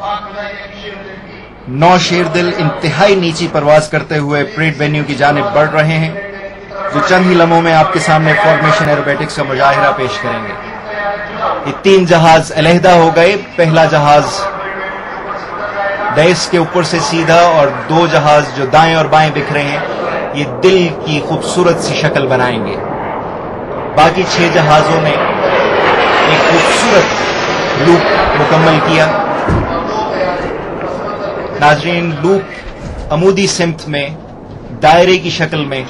9 शेरदिल इंतहाई नीची परवाज करते हुए परेड वेन्यू की जानिब बढ़ रहे हैं, जो चंद ही लम्हों में आपके सामने फॉर्मेशन एरोबेटिक्स का मुजाहिरा पेश करेंगे। ये 3 जहाज अलहदा हो गए। पहला जहाज डैश के ऊपर से सीधा और 2 जहाज जो दाएं और बाएं बिखरे हैं, ये दिल की खूबसूरत सी शक्ल बनाएंगे। बाकी 6 जहाजों ने एक खूबसूरत लूप मुकम्मल किया। नाजरीन, लूप अमूदी सिमत में दायरे की शक्ल में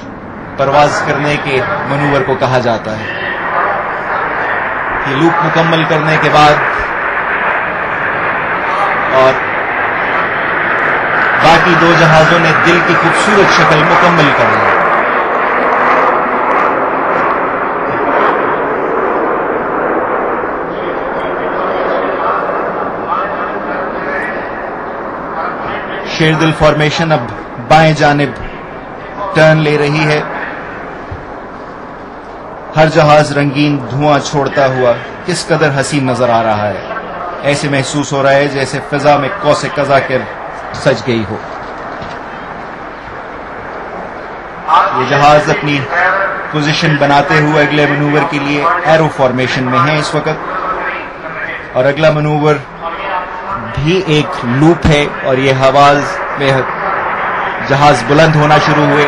परवाज करने के मनूवर को कहा जाता है। ये लूप मुकम्मल करने के बाद और बाकी 2 जहाजों ने दिल की खूबसूरत शक्ल मुकम्मल कर ली। शेरदिल फॉर्मेशन अब बाएं जानिब टर्न ले रही है। हर जहाज रंगीन धुआं छोड़ता हुआ किस कदर हसीन नजर आ रहा है। ऐसे महसूस हो रहा है जैसे फिजा में कौसे कज़ा के सज गई हो। ये जहाज अपनी पोजीशन बनाते हुए अगले मनूवर के लिए एरो फॉर्मेशन में है इस वक्त, और अगला मनूवर भी एक लूप है और ये हवाज में जहाज बुलंद होना शुरू हुए।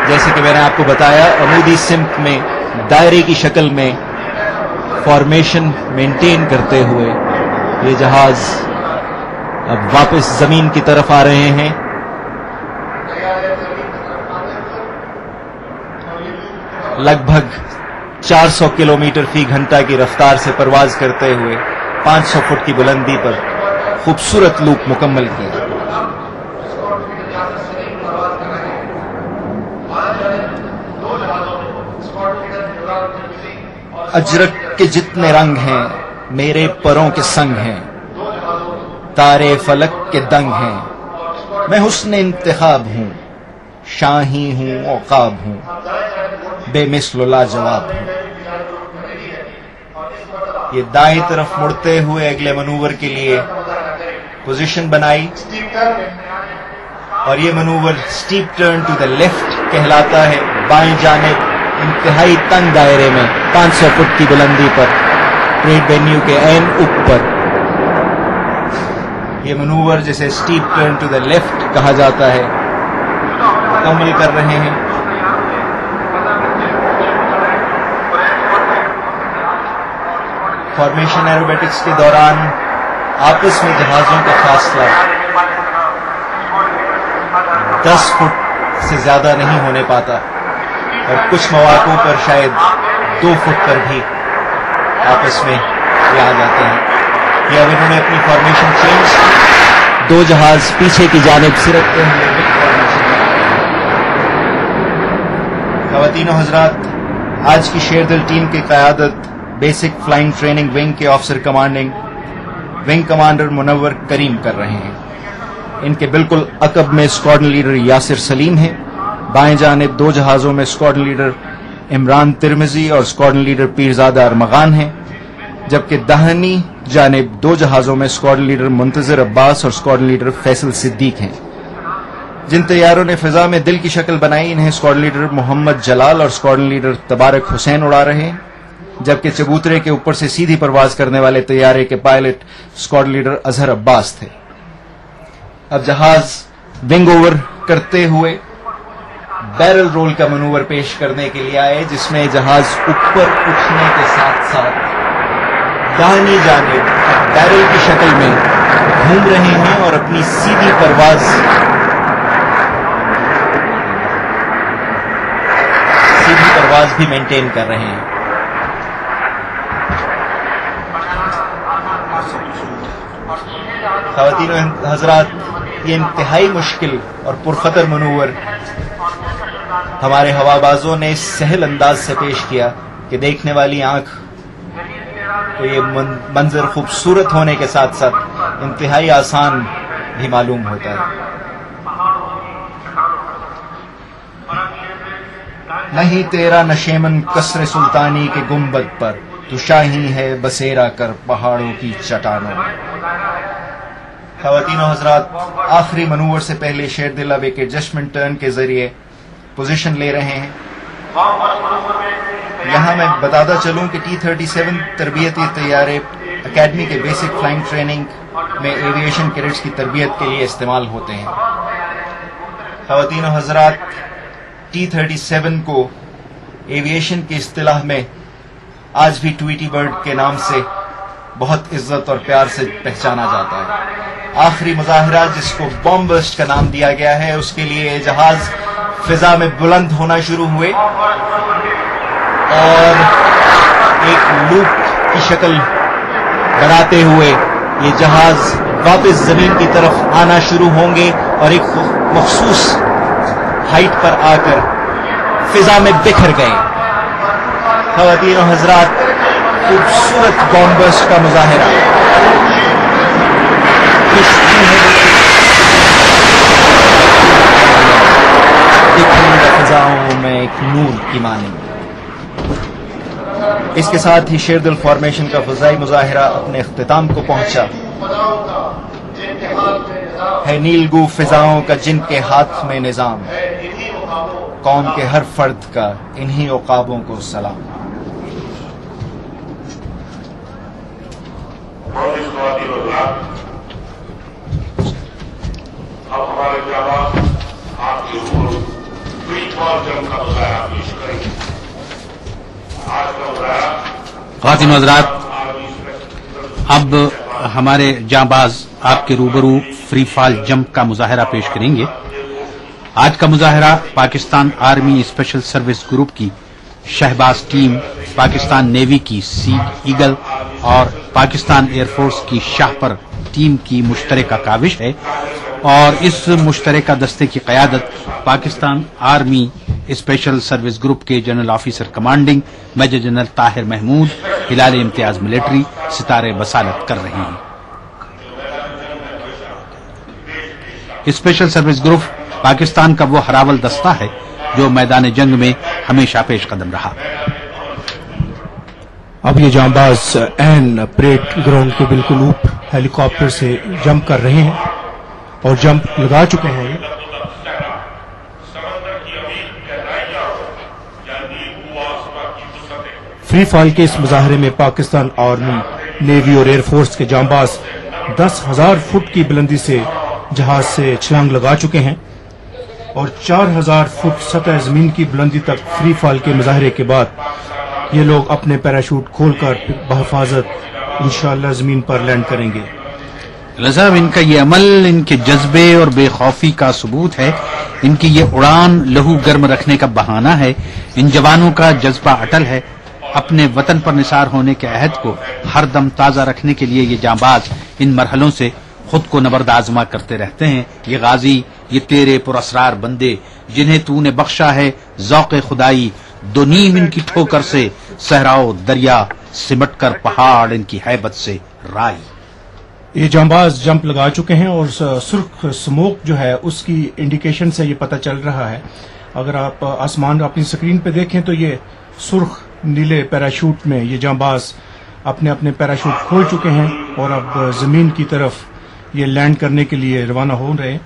जैसे कि मैंने आपको बताया, अमूदी सिमत में दायरे की शक्ल में फॉर्मेशन मेंटेन करते हुए ये जहाज अब वापस जमीन की तरफ आ रहे हैं। लगभग 400 किलोमीटर फी घंटा की रफ्तार से परवाज करते हुए 500 फुट की बुलंदी पर खूबसूरत लूप मुकम्मल किया। अजरक के जितने रंग हैं मेरे परों के संग हैं, तारे फलक के दंग हैं। मैं हुस्न इंतखाब हूं, शाही हूं, औकाब हूं, बेमिसल लाजवाब हूं। ये दाएं तरफ मुड़ते हुए अगले मनूवर के लिए पोजीशन बनाई, और ये manoeuvre steep turn to the left कहलाता है। बाएं जानिब इंतहाई तंग दायरे में 500 फुट की बुलंदी पर परेड वेन्यू के ऐन ऊपर ये मनूवर, जिसे steep turn to the left कहा जाता है, मुकम्मल कर रहे हैं। फॉर्मेशन एरोबेटिक्स के दौरान आपस में जहाजों का फासला 10 फुट से ज्यादा नहीं होने पाता, और कुछ मौक़ों पर शायद 2 फुट पर भी आपस में ये आ जाते हैं। ये अब इन्होंने अपनी फॉर्मेशन चेंज, 2 जहाज पीछे की जानिब सिरकते हुए ख़वातीन और हज़रात, आज की शेरदिल टीम की क़यादत बेसिक फ्लाइंग ट्रेनिंग विंग के officer commanding wing commander Munawar Karim कर रहे हैं। इनके बिल्कुल अकब में स्क्वाड्रन लीडर यासिर सलीम है। बाएं जानिब 2 जहाजों में स्क्वाड्रन लीडर इमरान तिरमिजी और स्क्वाड्रन लीडर पीरजादा अरमगान हैं, जबकि दाहिनी जानिब 2 जहाजों में स्क्वाड्रन लीडर मुंतजिर अब्बास और स्क्वाड्रन लीडर फैसल सिद्दीक हैं। जिन तैयारों ने फिजा में दिल की शक्ल बनाई, इन्हें स्क्वाड्रन लीडर मोहम्मद जलाल और स्क्वाड्रन लीडर तबारक हुसैन उड़ा रहे हैं, जबकि चबूतरे के ऊपर से सीधी परवाज करने वाले तैयारे के pilot squadron leader Azhar Abbas थे। अब जहाज विंग ओवर करते हुए बैरल रोल का मनूवर पेश करने के लिए आए, जिसमें जहाज ऊपर उठने के साथ साथ दाहिनी जानिब बैरल की शक्ल में घूम रहे हैं और अपनी सीधी परवाज भी मेंटेन कर रहे हैं। ख़वातीन और हज़रात, ये इंतहाई मुश्किल और पुरखतर मनूवर हमारे हवाबाजों ने सहल अंदाज से पेश किया कि देखने वाली आंख को ये मंजर खूबसूरत होने के साथ साथ इंतहाई आसान भी मालूम होता है। नहीं तेरा नशेमन कसर सुल्तानी के गुंबद पर, तू शाही है बसेरा कर पहाड़ों की चट्टानों। خواتین و حضرات، آخری منور سے پہلے شیر دل اب ایک ایڈجسٹمنٹ ٹرن کے ذریعے پوزیشن لے رہے ہیں۔ یہاں میں بتاتا چلوں کہ T-37 تربیتی طیارے اکیڈمی کے بیسک فلائنگ ٹریننگ میں ایویشن کیڈٹس کی تربیت کے لیے استعمال ہوتے ہیں۔ خواتین و حضرات، T-37 کو ایویشن کی اصطلاح میں آج بھی ٹویٹی برڈ کے نام سے بہت عزت اور پیار سے پہچانا جاتا ہے۔ آخری مظاہرہ جس کو بام برسٹ کا نام دیا گیا ہے، اس کے لیے جہاز فضا میں بلند ہونا شروع ہوئے اور ایک لوپ کی شکل بناتے ہوئے یہ جہاز واپس زمین کی طرف آنا شروع ہوں گے اور ایک مخصوص ہائٹ پر آ کر فضا میں بکھر گئے۔ خواتین و حضرات، خوبصورت بام برسٹ کا مظاہرہ فضاؤں میں ایک نور کی مانند۔ اس کے ساتھ ہی شیر دل فارمیشن کا فضائی مظاہرہ اپنے اختتام کو پہنچا۔ ہے نیلگو فضاؤں کا جن کے ہاتھ میں نظام، قوم کے ہر فرد کا انہی عقابوں کو سلام۔ اب ہمارے جواب آپ کے اوپر فری فال جنگ کا مظاہرہ پیش کریں گے۔ آج کا مظاہرہ خواتین و حضرات، اب ہمارے جانباز آپ کے روبرو فری فال جمپ کا مظاہرہ پیش کریں گے۔ آج کا مظاہرہ Pakistan army special service group کی شہباز ٹیم، پاکستان نیوی کی سی ایگل اور پاکستان ایئر فورس کی شاہپر ٹیم کی مشترکہ کاوش ہے، اور اس مشترکہ دستے کی قیادت Pakistan army special service group کے general officer commanding major general Tahir Mahmood Hilal Imtiaz military ستارے بصالت کر رہے ہیں۔ اسپیشل سروس گروپ پاکستان کا وہ ہراول دستہ ہے جو میدان جنگ میں ہمیشہ پیش قدم رہا۔ اب یہ جانباز عین پریڈ گراؤنڈ کے بالکل اوپر ہیلی کاپٹر سے جمپ کر رہے ہیں اور جمپ لگا چکے ہیں۔ فری فال کے اس مظاہرے میں پاکستان آرمی، نیوی اور ایئر فورس کے جانباز 10,000 فٹ کی بلندی سے جہاز سے چھلانگ لگا چکے ہیں اور 4,000 فٹ سطح زمین کی بلندی تک فری فال کے مظاہرے کے بعد یہ لوگ اپنے پیراشوٹ کھول کر بحفاظت انشاءاللہ زمین پر لینڈ کریں گے۔ صاحب، ان کا یہ عمل ان کے جذبے اور بے خوفی کا ثبوت ہے۔ ان کی یہ اڑان لہو گرم رکھنے کا بہانہ ہے۔ ان جوانوں کا جذبہ اٹل ہے۔ اپنے وطن پر نثار ہونے کے عہد کو ہر دم تازہ رکھنے کے لیے یہ جانباز ان مرحلوں سے خود کو نبرد آزما کرتے رہتے ہیں۔ یہ غازی، یہ تیرے پراسرار بندے جنہیں تو نے بخشا ہے ذوق خدائی، دو نیم ان کی ٹھوکر سے صحراؤ دریا سمٹ کر پہاڑ ان کی ہیبت سے رائی۔ یہ جانباز جمپ لگا چکے ہیں اور سرخ سموک جو ہے اس کی انڈیکیشن سے یہ پتہ چل رہا ہے۔ اگر آپ آسمان اپنی سکرین پہ دیکھیں تو یہ سرخ نیلے پیراشوٹ میں یہ جانباز اپنے اپنے پیراشوٹ کھول چکے ہیں اور اب زمین کی طرف یہ لینڈ کرنے کے لیے روانہ ہو رہے ہیں۔